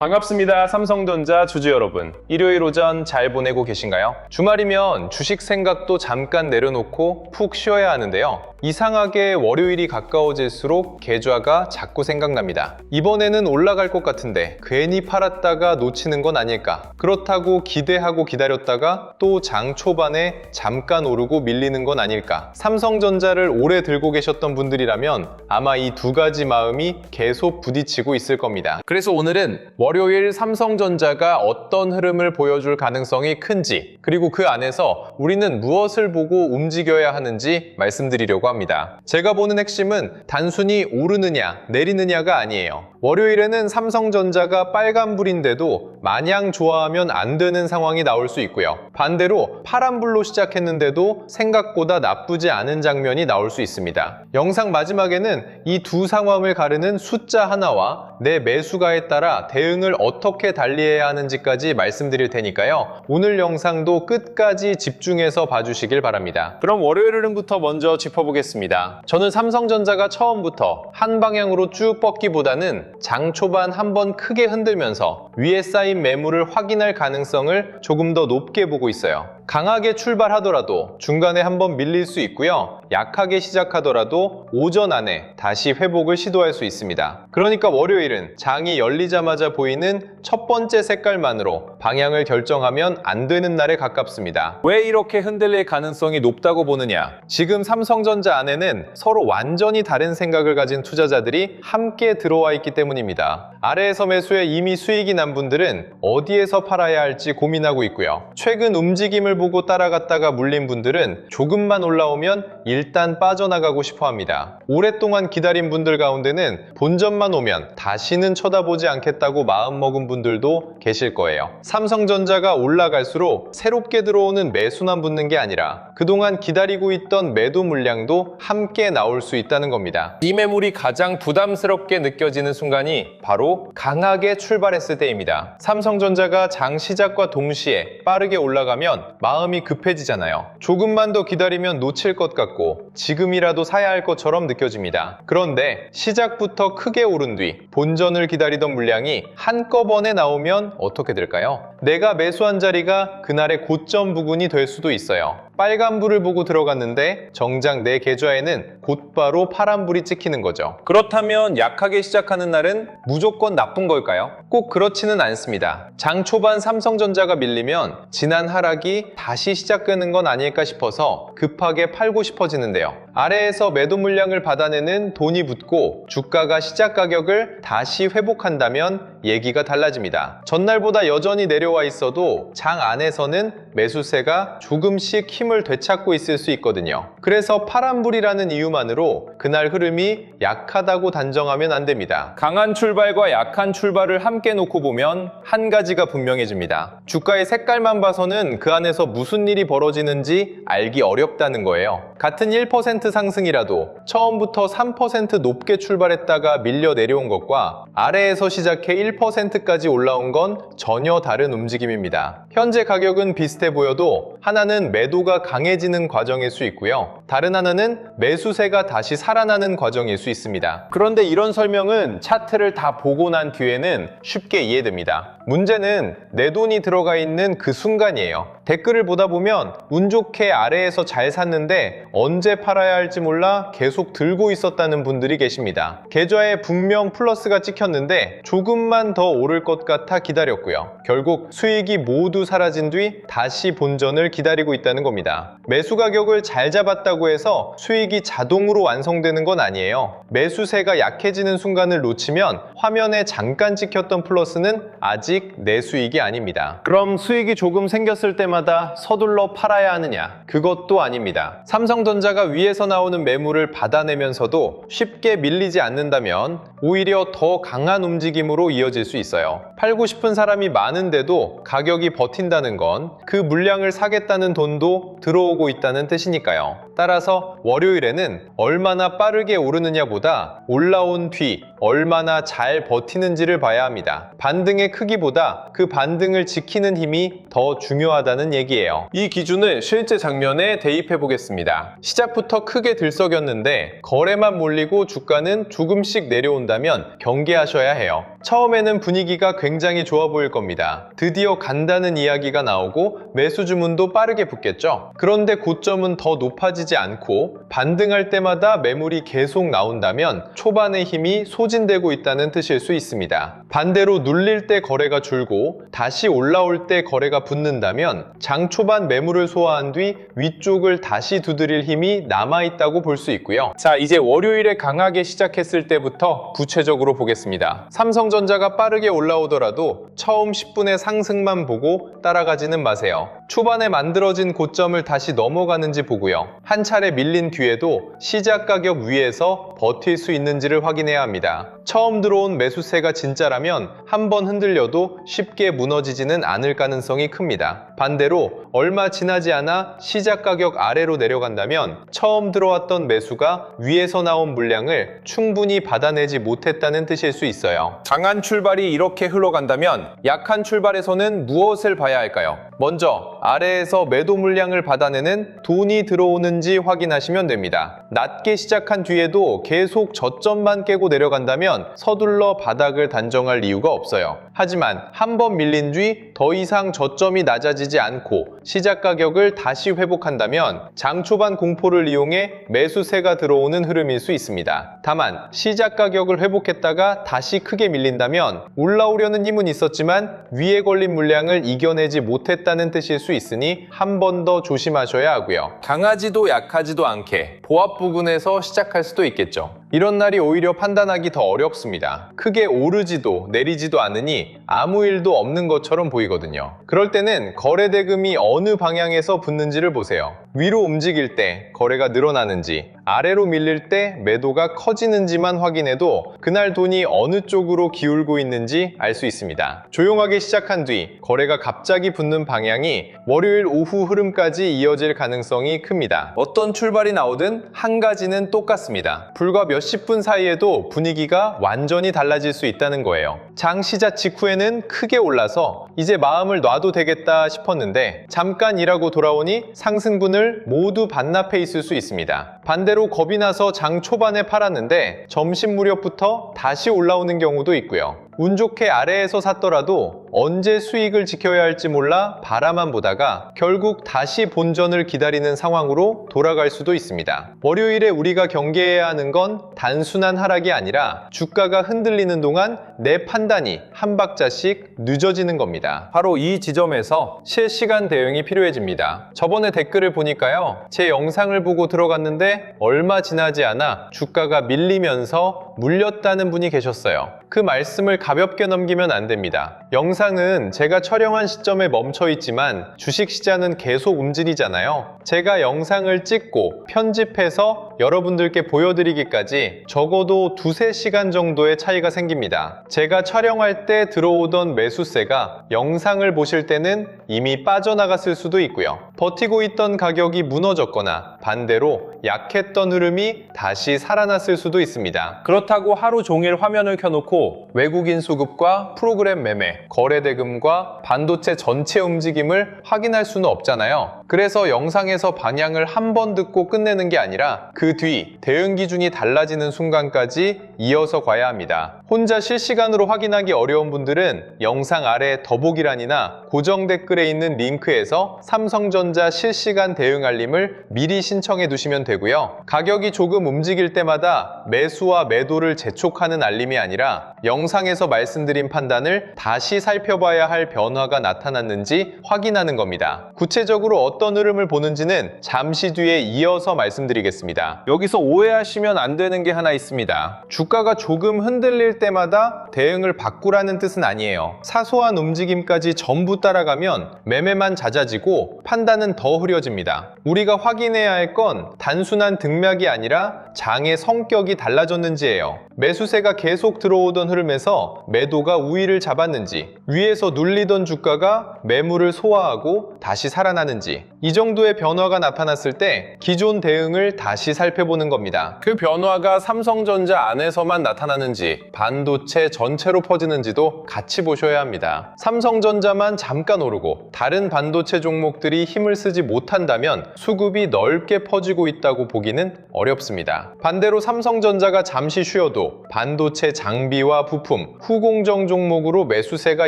반갑습니다. 삼성전자 주주 여러분. 일요일 오전 잘 보내고 계신가요? 주말이면 주식 생각도 잠깐 내려놓고 푹 쉬어야 하는데요. 이상하게 월요일이 가까워질수록 계좌가 자꾸 생각납니다. 이번에는 올라갈 것 같은데 괜히 팔았다가 놓치는 건 아닐까? 그렇다고 기대하고 기다렸다가 또 장 초반에 잠깐 오르고 밀리는 건 아닐까? 삼성전자를 오래 들고 계셨던 분들이라면 아마 이 두 가지 마음이 계속 부딪히고 있을 겁니다. 그래서 오늘은 월요일 삼성전자가 어떤 흐름을 보여줄 가능성이 큰지, 그리고 그 안에서 우리는 무엇을 보고 움직여야 하는지 말씀드리려고 합니다. 제가 보는 핵심은 단순히 오르느냐 내리느냐가 아니에요. 월요일에는 삼성전자가 빨간불인데도 마냥 좋아하면 안 되는 상황이 나올 수 있고요. 반대로 파란불로 시작했는데도 생각보다 나쁘지 않은 장면이 나올 수 있습니다. 영상 마지막에는 이 두 상황을 가르는 숫자 하나와 내 매수가에 따라 대응을 어떻게 달리해야 하는지까지 말씀드릴 테니까요. 오늘 영상도 끝까지 집중해서 봐주시길 바랍니다. 그럼 월요일 흐름부터 먼저 짚어보겠습니다. 저는 삼성전자가 처음부터 한 방향으로 쭉 뻗기보다는 장 초반 한번 크게 흔들면서 위에 쌓인 매물을 확인할 가능성을 조금 더 높게 보고 있어요. 강하게 출발하더라도 중간에 한번 밀릴 수 있고요. 약하게 시작하더라도 오전 안에 다시 회복을 시도할 수 있습니다. 그러니까 월요일은 장이 열리자마자 보이는 첫 번째 색깔만으로 방향을 결정하면 안 되는 날에 가깝습니다. 왜 이렇게 흔들릴 가능성이 높다고 보느냐? 지금 삼성전자 안에는 서로 완전히 다른 생각을 가진 투자자들이 함께 들어와 있기 때문입니다. 아래에서 매수해 이미 수익이 난 분들은 어디에서 팔아야 할지 고민하고 있고요. 최근 움직임을 보고 따라갔다가 물린 분들은 조금만 올라오면 일단 빠져나가고 싶어 합니다. 오랫동안 기다린 분들 가운데는 본전만 오면 다시는 쳐다보지 않겠다고 마음먹은 분들도 계실 거예요. 삼성전자가 올라갈수록 새롭게 들어오는 매수만 붙는 게 아니라 그동안 기다리고 있던 매도 물량도 함께 나올 수 있다는 겁니다. 이 매물이 가장 부담스럽게 느껴지는 순간이 바로 강하게 출발했을 때입니다. 삼성전자가 장 시작과 동시에 빠르게 올라가면 마음이 급해지잖아요. 조금만 더 기다리면 놓칠 것 같고 지금이라도 사야 할 것처럼 느껴집니다. 그런데 시작부터 크게 오른 뒤 본전을 기다리던 물량이 한꺼번에 나오면 어떻게 될까요? 내가 매수한 자리가 그날의 고점 부근이 될 수도 있어요. 빨간불을 보고 들어갔는데 정작 내 계좌에는 곧바로 파란불이 찍히는 거죠. 그렇다면 약하게 시작하는 날은 무조건 나쁜 걸까요? 꼭 그렇지는 않습니다. 장 초반 삼성전자가 밀리면 지난 하락이 다시 시작되는 건 아닐까 싶어서 급하게 팔고 싶어지는데요. 아래에서 매도 물량을 받아내는 돈이 붙고 주가가 시작 가격을 다시 회복한다면 얘기가 달라집니다. 전날보다 여전히 내려와 있어도 장 안에서는 매수세가 조금씩 힘을 되찾고 있을 수 있거든요. 그래서 파란불이라는 이유만으로 그날 흐름이 약하다고 단정하면 안 됩니다. 강한 출발과 약한 출발을 함께 놓고 보면 한 가지가 분명해집니다. 주가의 색깔만 봐서는 그 안에서 무슨 일이 벌어지는지 알기 어렵다는 거예요. 같은 1% 상승이라도 처음부터 3% 높게 출발했다가 밀려 내려온 것과 아래에서 시작해 1%까지 올라온 건 전혀 다른 움직임입니다. 현재 가격은 비슷해 보여도 하나는 매도가 강해지는 과정일 수 있고요. 다른 하나는 매수세가 다시 살아나는 과정일 수 있습니다. 그런데 이런 설명은 차트를 다 보고 난 뒤에는 쉽게 이해됩니다. 문제는 내 돈이 들어가 있는 그 순간이에요. 댓글을 보다 보면 운 좋게 아래에서 잘 샀는데 언제 팔아야 할지 몰라 계속 들고 있었다는 분들이 계십니다. 계좌에 분명 플러스가 찍혔는데 조금만 더 오를 것 같아 기다렸고요. 결국 수익이 모두 사라진 뒤 다시 본전을 기다리고 있다는 겁니다. 매수 가격을 잘 잡았다고 해서 수익이 자동으로 완성되는 건 아니에요. 매수세가 약해지는 순간을 놓치면 화면에 잠깐 찍혔던 플러스는 아직 내 수익이 아닙니다. 그럼 수익이 조금 생겼을 때마다 서둘러 팔아야 하느냐? 그것도 아닙니다. 삼성전자가 위에서 나오는 매물을 받아내면서도 쉽게 밀리지 않는다면 오히려 더 강한 움직임으로 이어질 수 있어요. 팔고 싶은 사람이 많은데도 가격이 버틴다는 건 그 물량을 사겠다는 돈도 들어오고 있다는 뜻이니까요. 따라서 월요일에는 얼마나 빠르게 오르느냐보다 올라온 뒤 얼마나 잘 버티는지를 봐야 합니다. 반등의 크기보다 그 반등을 지키는 힘이 더 중요하다는 얘기예요. 이 기준을 실제 장면에 대입해 보겠습니다. 시작부터 크게 들썩였는데 거래만 몰리고 주가는 조금씩 내려온다면 경계하셔야 해요. 처음에는 분위기가 굉장히 좋아 보일 겁니다. 드디어 간다는 이야기가 나오고 매수 주문도 빠르게 붙겠죠. 그런데 고점은 더 높아지지 않고 반등할 때마다 매물이 계속 나온다면 초반의 힘이 소진되고 있다는 뜻일 수 있습니다. 반대로 눌릴 때 거래가 줄고 다시 올라올 때 거래가 붙는다면 장 초반 매물을 소화한 뒤 위쪽을 다시 두드릴 힘이 남아있다고 볼 수 있고요. 자, 이제 월요일에 강하게 시작했을 때부터 구체적으로 보겠습니다. 삼성전자가 빠르게 올라오더라도 처음 10분의 상승만 보고 따라가지는 마세요. 초반에 만들어진 고점을 다시 넘어가는지 보고요. 한 차례 밀린 뒤에도 시작 가격 위에서 버틸 수 있는지를 확인해야 합니다. 처음 들어온 매수세가 진짜라면 한번 흔들려도 쉽게 무너지지는 않을 가능성이 큽니다. 반대로 얼마 지나지 않아 시작 가격 아래로 내려간다면 처음 들어왔던 매수가 위에서 나온 물량을 충분히 받아내지 못했다는 뜻일 수 있어요. 강한 출발이 이렇게 흘러간다면 약한 출발에서는 무엇을 봐야 할까요? 먼저 아래에서 매도 물량을 받아내는 돈이 들어오는지 확인하시면 됩니다. 낮게 시작한 뒤에도 계속 저점만 깨고 내려간다면 서둘러 바닥을 단정할 이유가 없어요. 하지만 한번 밀린 뒤 더 이상 저점이 낮아지지 않고 시작 가격을 다시 회복한다면 장 초반 공포를 이용해 매수세가 들어오는 흐름일 수 있습니다. 다만 시작 가격을 회복했다가 다시 크게 밀린다면 올라오려는 힘은 있었지만 위에 걸린 물량을 이겨내지 못했다는 뜻일 수 있으니 한 번 더 조심하셔야 하고요. 강하지도 약하지도 않게 보합 부근에서 시작할 수도 있겠죠. 이런 날이 오히려 판단하기 더 어렵습니다. 크게 오르지도 내리지도 않으니 아무 일도 없는 것처럼 보이거든요. 그럴 때는 거래 대금이 어느 방향에서 붙는지를 보세요. 위로 움직일 때 거래가 늘어나는지, 아래로 밀릴 때 매도가 커지는지만 확인해도 그날 돈이 어느 쪽으로 기울고 있는지 알 수 있습니다. 조용하게 시작한 뒤 거래가 갑자기 붙는 방향이 월요일 오후 흐름까지 이어질 가능성이 큽니다. 어떤 출발이 나오든 한 가지는 똑같습니다. 불과 몇십 분 사이에도 분위기가 완전히 달라질 수 있다는 거예요. 장 시작 직후에는 크게 올라서 이제 마음을 놔도 되겠다 싶었는데 잠깐 일하고 돌아오니 상승분을 모두 반납해 있을 수 있습니다. 반대로 겁이 나서 장 초반에 팔았는데 점심 무렵부터 다시 올라오는 경우도 있고요. 운 좋게 아래에서 샀더라도 언제 수익을 지켜야 할지 몰라 바라만 보다가 결국 다시 본전을 기다리는 상황으로 돌아갈 수도 있습니다. 월요일에 우리가 경계해야 하는 건 단순한 하락이 아니라 주가가 흔들리는 동안 내 판단이 한 박자씩 늦어지는 겁니다. 바로 이 지점에서 실시간 대응이 필요해집니다. 저번에 댓글을 보니까요, 제 영상을 보고 들어갔는데 얼마 지나지 않아 주가가 밀리면서 물렸다는 분이 계셨어요. 그 말씀을 가볍게 넘기면 안 됩니다. 영상은 제가 촬영한 시점에 멈춰 있지만 주식시장은 계속 움직이잖아요. 제가 영상을 찍고 편집해서 여러분들께 보여드리기까지 적어도 2~3시간 정도의 차이가 생깁니다. 제가 촬영할 때 들어오던 매수세가 영상을 보실 때는 이미 빠져나갔을 수도 있고요. 버티고 있던 가격이 무너졌거나 반대로 약했던 흐름이 다시 살아났을 수도 있습니다. 그렇다고 하루 종일 화면을 켜놓고 외국인 수급과 프로그램 매매, 거래 대금과 반도체 전체 움직임을 확인할 수는 없잖아요. 그래서 영상에서 방향을 한 번 듣고 끝내는 게 아니라 그 뒤 대응 기준이 달라지는 순간까지 이어서 가야 합니다. 혼자 실시간으로 확인하기 어려운 분들은 영상 아래 더보기란이나 고정 댓글에 있는 링크에서 삼성전자 실시간 대응 알림을 미리 신청해 두시면 되고요. 가격이 조금 움직일 때마다 매수와 매도를 재촉하는 알림이 아니라 영상에서 말씀드린 판단을 다시 살펴봐야 할 변화가 나타났는지 확인하는 겁니다. 구체적으로 어떤 흐름을 보는지는 잠시 뒤에 이어서 말씀드리겠습니다. 여기서 오해하시면 안 되는 게 하나 있습니다. 주가가 조금 흔들릴 때마다 대응을 바꾸라는 뜻은 아니에요. 사소한 움직임까지 전부 따라가면 매매만 잦아지고 판단은 더 흐려집니다. 우리가 확인해야 할 건 단순한 등락이 아니라 장의 성격이 달라졌는지예요. 매수세가 계속 들어오던 흐름에서 매도가 우위를 잡았는지, 위에서 눌리던 주가가 매물을 소화하고 다시 살아나는지, 이 정도의 변화가 나타났을 때 기존 대응을 다시 살펴보는 겁니다. 그 변화가 삼성전자 안에서만 나타나는지 반도체 전체로 퍼지는지도 같이 보셔야 합니다. 삼성전자만 잠깐 오르고 다른 반도체 종목들이 힘을 쓰지 못한다면 수급이 넓게 퍼지고 있다고 보기는 어렵습니다. 있습니다. 반대로 삼성전자가 잠시 쉬어도 반도체 장비와 부품, 후공정 종목으로 매수세가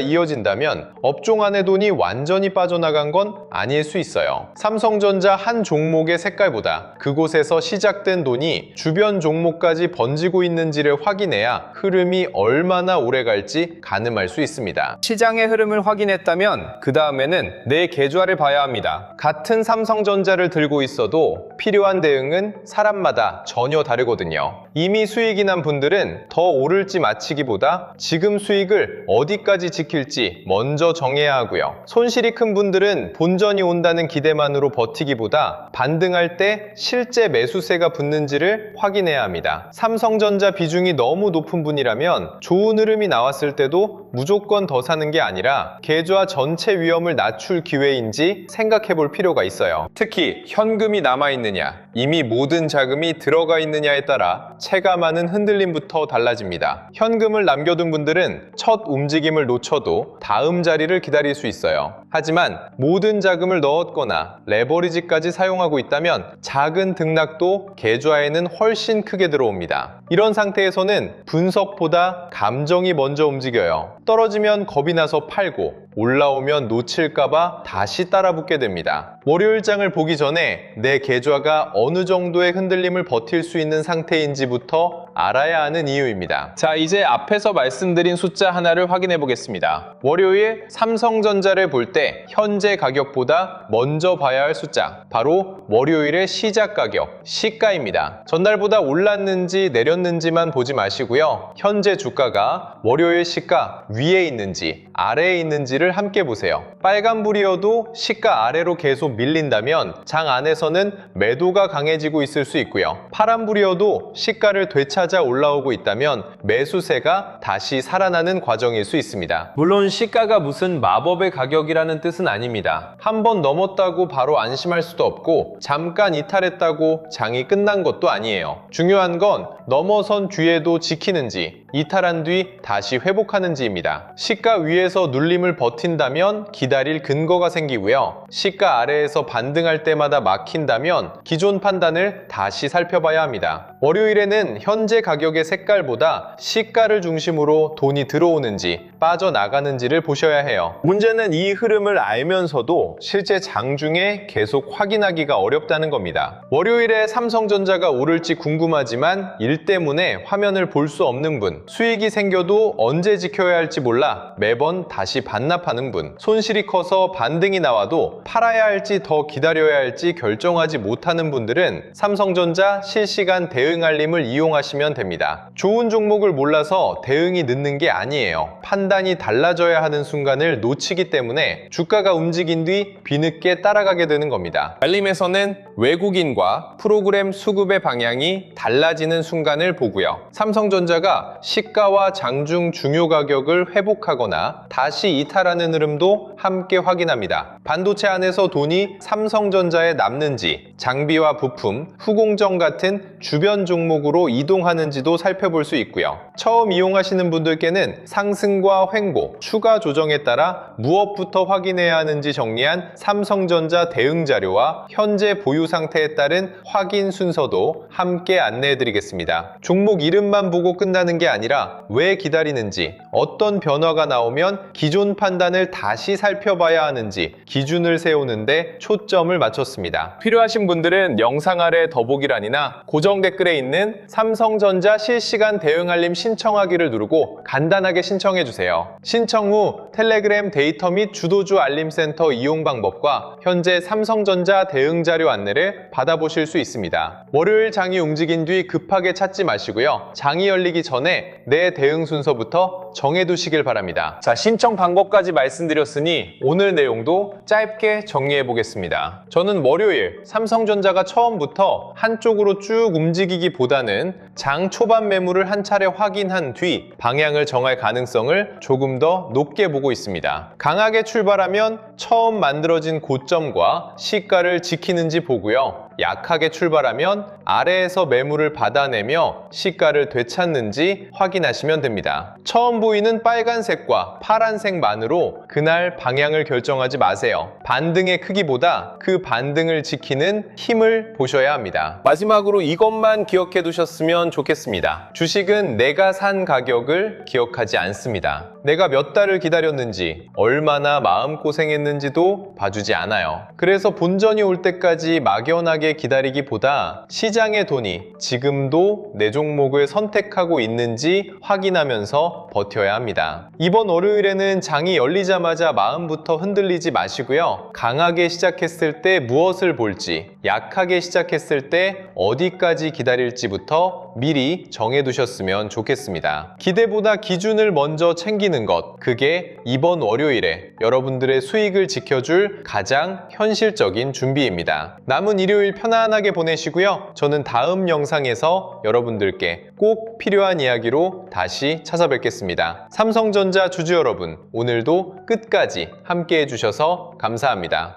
이어진다면 업종 안의 돈이 완전히 빠져나간 건 아닐 수 있어요. 삼성전자 한 종목의 색깔보다 그곳에서 시작된 돈이 주변 종목까지 번지고 있는지를 확인해야 흐름이 얼마나 오래 갈지 가늠할 수 있습니다. 시장의 흐름을 확인했다면 그 다음에는 내 계좌를 봐야 합니다. 같은 삼성전자를 들고 있어도 필요한 대응은 사람마다 전혀 다르거든요. 이미 수익이 난 분들은 더 오를지 마치기보다 지금 수익을 어디까지 지킬지 먼저 정해야 하고요. 손실이 큰 분들은 본전이 온다는 기대만으로 버티기보다 반등할 때 실제 매수세가 붙는지를 확인해야 합니다. 삼성전자 비중이 너무 높은 분이라면 좋은 흐름이 나왔을 때도 무조건 더 사는 게 아니라 계좌 전체 위험을 낮출 기회인지 생각해 볼 필요가 있어요. 특히 현금이 남아있느냐, 이미 모든 자금이 들어가 있느냐에 따라 체감하는 흔들림부터 달라집니다. 현금을 남겨둔 분들은 첫 움직임을 놓쳐도 다음 자리를 기다릴 수 있어요. 하지만 모든 자금을 넣었거나 레버리지까지 사용하고 있다면 작은 등락도 계좌에는 훨씬 크게 들어옵니다. 이런 상태에서는 분석보다 감정이 먼저 움직여요. 떨어지면 겁이 나서 팔고 올라오면 놓칠까봐 다시 따라붙게 됩니다. 월요일장을 보기 전에 내 계좌가 어느 정도의 흔들림을 버틸 수 있는 상태인지부터 알아야 하는 이유입니다. 자, 이제 앞에서 말씀드린 숫자 하나를 확인해 보겠습니다. 월요일 삼성전자를 볼 때 현재 가격보다 먼저 봐야 할 숫자, 바로 월요일의 시작 가격, 시가입니다. 전날보다 올랐는지 내렸는지만 보지 마시고요. 현재 주가가 월요일 시가 위에 있는지 아래에 있는지를 함께 보세요. 빨간불이어도 시가 아래로 계속 밀린다면 장 안에서는 매도가 강해지고 있을 수 있고요. 파란불이어도 시가를 되찾아 올라오고 있다면 매수세가 다시 살아나는 과정일 수 있습니다. 물론 시가가 무슨 마법의 가격이라는 뜻은 아닙니다. 한번 넘었다고 바로 안심할 수도 없고 잠깐 이탈했다고 장이 끝난 것도 아니에요. 중요한 건 넘어선 뒤에도 지키는지 이탈한 뒤 다시 회복하는지입니다. 시가 위에서 눌림을 버틴다면 기다릴 근거가 생기고요. 시가 아래에서 반등할 때마다 막힌다면 기존 판단을 다시 살펴봐야 합니다. 월요일에는 현재 가격의 색깔보다 시가를 중심으로 돈이 들어오는지 빠져나가는지를 보셔야 해요. 문제는 이 흐름을 알면서도 실제 장중에 계속 확인하기가 어렵다는 겁니다. 월요일에 삼성전자가 오를지 궁금하지만 일 때문에 화면을 볼 수 없는 분, 수익이 생겨도 언제 지켜야 할지 몰라 매번 다시 반납하는 분, 손실이 커서 반등이 나와도 팔아야 할지 더 기다려야 할지 결정하지 못하는 분들은 삼성전자 실시간 대응 알림을 이용하시면 됩니다. 좋은 종목을 몰라서 대응이 늦는 게 아니에요. 판단이 달라져야 하는 순간을 놓치기 때문에 주가가 움직인 뒤 뒤늦게 따라가게 되는 겁니다. 알림에서는 외국인과 프로그램 수급의 방향이 달라지는 순간을 보고요. 삼성전자가 시가와 장중 중요 가격을 회복하거나 다시 이탈하는 흐름도 함께 확인합니다. 반도체 안에서 돈이 삼성전자에 남는지, 장비와 부품, 후공정 같은 주변 종목으로 이동하는지도 살펴볼 수 있고요. 처음 이용하시는 분들께는 상승과 횡보, 추가 조정에 따라 무엇부터 확인해야 하는지 정리한 삼성전자 대응 자료와 현재 보유 상태에 따른 확인 순서도 함께 안내해 드리겠습니다. 종목 이름만 보고 끝나는 게 아니라 왜 기다리는지, 어떤 변화가 나오면 기존 판단을 다시 살펴봐야 하는지 기준을 세우는데 초점을 맞췄습니다. 필요하신 분들은 영상 아래 더보기란이나 고정 댓글에 있는 삼성전자 실시간 대응 알림 신청하기를 누르고 간단하게 신청해 주세요. 신청 후 텔레그램 데이터 및 주도주 알림센터 이용 방법과 현재 삼성전자 대응 자료 안내를 받아보실 수 있습니다. 월요일 장이 움직인 뒤 급하게 찾지 마시고요. 장이 열리기 전에 내 대응 순서부터 정해두시길 바랍니다. 자, 신청 방법까지 말씀드렸으니 오늘 내용도 짧게 정리해 보겠습니다. 저는 월요일 삼성전자가 처음부터 한쪽으로 쭉 움직이기보다는 장 초반 매물을 한 차례 확인한 뒤 방향을 정할 가능성을 조금 더 높게 보고 있습니다. 강하게 출발하면 처음 만들어진 고점과 시가를 지키는지 보고요. 약하게 출발하면 아래에서 매물을 받아내며 시가를 되찾는지 확인하시면 됩니다. 처음 보이는 빨간색과 파란색만으로 그날 방향을 결정하지 마세요. 반등의 크기보다 그 반등을 지키는 힘을 보셔야 합니다. 마지막으로 이것만 기억해 두셨으면 좋겠습니다. 주식은 내가 산 가격을 기억하지 않습니다. 내가 몇 달을 기다렸는지, 얼마나 마음고생했는지도 봐주지 않아요. 그래서 본전이 올 때까지 막연하게 기다리기보다 시장의 돈이 지금도 내 종목을 선택하고 있는지 확인하면서 버텨야 합니다. 이번 월요일에는 장이 열리자마자 마음부터 흔들리지 마시고요. 강하게 시작했을 때 무엇을 볼지, 약하게 시작했을 때 어디까지 기다릴지부터 미리 정해두셨으면 좋겠습니다. 기대보다 기준을 먼저 챙기는 것, 그게 이번 월요일에 여러분들의 수익을 지켜줄 가장 현실적인 준비입니다. 남은 일요일 편안하게 보내시고요. 저는 다음 영상에서 여러분들께 꼭 필요한 이야기로 다시 찾아뵙겠습니다. 삼성전자 주주 여러분, 오늘도 끝까지 함께 해주셔서 감사합니다.